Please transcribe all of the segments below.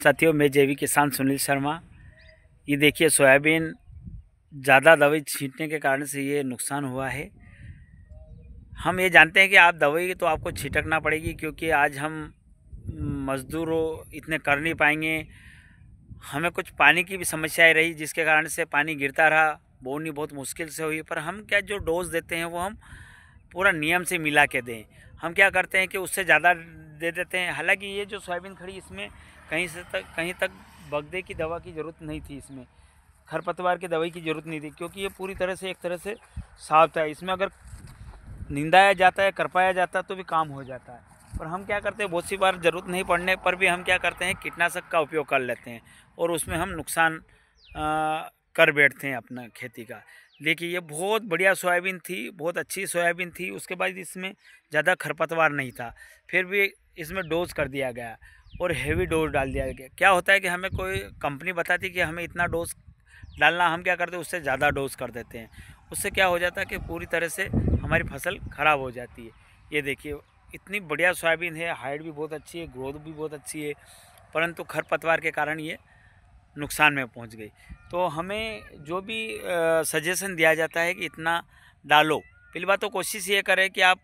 साथियों, मैं जैविक किसान सुनील शर्मा। ये देखिए, सोयाबीन ज़्यादा दवाई छींटने के कारण से ये नुकसान हुआ है। हम ये जानते हैं कि आप दवाई तो आपको छिड़कना पड़ेगी, क्योंकि आज हम मज़दूरों इतने कर नहीं पाएंगे। हमें कुछ पानी की भी समस्याएं रही, जिसके कारण से पानी गिरता रहा, बोनी बहुत मुश्किल से हुई। पर हम क्या, जो डोज देते हैं वो हम पूरा नियम से मिला के दें। हम क्या करते हैं कि उससे ज़्यादा दे देते हैं। हालांकि ये जो सोयाबीन खड़ी, इसमें कहीं तक बगदे की दवा की ज़रूरत नहीं थी, इसमें खरपतवार की दवाई की ज़रूरत नहीं थी, क्योंकि ये पूरी तरह से एक तरह से साफ था। इसमें अगर निंदाया जाता है, करपाया जाता है तो भी काम हो जाता है। पर हम क्या करते हैं, बहुत सी बार ज़रूरत नहीं पड़ने पर भी हम क्या करते हैं, कीटनाशक का उपयोग कर लेते हैं और उसमें हम नुकसान कर बैठते हैं अपना खेती का। देखिए, ये बहुत बढ़िया सोयाबीन थी, बहुत अच्छी सोयाबीन थी। उसके बाद इसमें ज़्यादा खरपतवार नहीं था, फिर भी इसमें डोज कर दिया गया और हेवी डोज डाल दिया गया। क्या होता है कि हमें कोई कंपनी बताती है कि हमें इतना डोज डालना, हम क्या करते हैं, उससे ज़्यादा डोज कर देते हैं। उससे क्या हो जाता है कि पूरी तरह से हमारी फसल ख़राब हो जाती है। ये देखिए, इतनी बढ़िया सोयाबीन है, हाइट भी बहुत अच्छी है, ग्रोथ भी बहुत अच्छी है, परंतु खरपतवार के कारण ये नुकसान में पहुंच गई। तो हमें जो भी सजेशन दिया जाता है कि इतना डालो, पहली बात तो कोशिश ये करें कि आप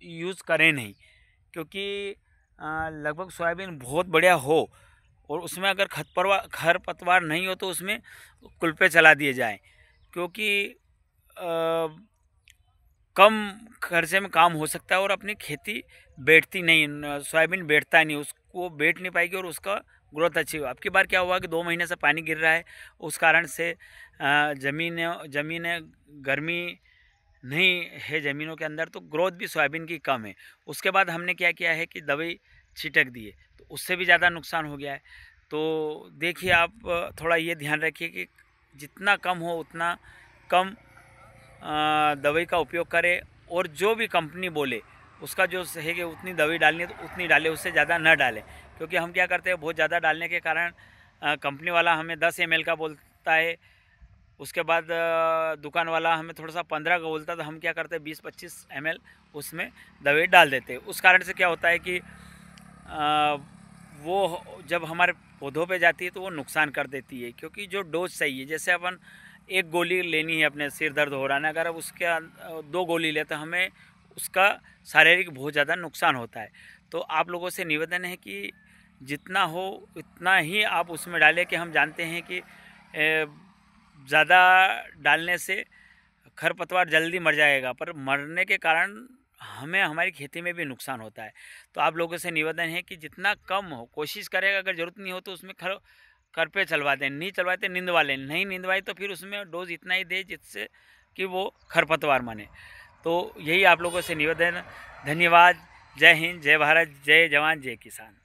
यूज़ करें नहीं, क्योंकि लगभग सोयाबीन बहुत बढ़िया हो और उसमें अगर खरपतवार नहीं हो तो उसमें कुल्पे चला दिए जाएं, क्योंकि कम खर्चे में काम हो सकता है और अपनी खेती बैठती नहीं, सोयाबीन बैठता नहीं, उसको बैठ नहीं पाएगी और उसका ग्रोथ अच्छी हो। अब की बार क्या हुआ कि 2 महीने से पानी गिर रहा है, उस कारण से ज़मीन गर्मी नहीं है ज़मीनों के अंदर, तो ग्रोथ भी सोयाबीन की कम है। उसके बाद हमने क्या किया है कि दवाई छिटक दी है, तो उससे भी ज़्यादा नुकसान हो गया है। तो देखिए, आप थोड़ा ये ध्यान रखिए कि जितना कम हो उतना कम दवाई का उपयोग करें, और जो भी कंपनी बोले उसका जो है कि उतनी दवाई डालनी है तो उतनी डालें, उससे ज़्यादा न डालें। क्योंकि हम क्या करते हैं, बहुत ज़्यादा डालने के कारण कंपनी वाला हमें 10 ml का बोलता है, उसके बाद दुकान वाला हमें थोड़ा सा 15 का बोलता है, तो हम क्या करते हैं 20-25 ml उसमें दवाई डाल देते हैं। उस कारण से क्या होता है कि वो जब हमारे पौधों पे जाती है तो वो नुकसान कर देती है। क्योंकि जो डोज सही है, जैसे अपन एक गोली लेनी है, अपने सिर दर्द हो रहा है, अगर अब उसके 2 गोली ले तो हमें उसका शारीरिक बहुत ज़्यादा नुकसान होता है। तो आप लोगों से निवेदन है कि जितना हो उतना ही आप उसमें डालें। कि हम जानते हैं कि ज़्यादा डालने से खरपतवार जल्दी मर जाएगा, पर मरने के कारण हमें हमारी खेती में भी नुकसान होता है। तो आप लोगों से निवेदन है कि जितना कम हो कोशिश करेगा, अगर ज़रूरत नहीं हो तो उसमें कर पे चलवा दें, नहीं चलवाते निंदवा लें, नहीं निंदवाई तो फिर उसमें डोज इतना ही दे जिससे कि वो खरपतवार माने। तो यही आप लोगों से निवेदन। धन्यवाद। जय हिंद, जय भारत, जय जवान, जय किसान।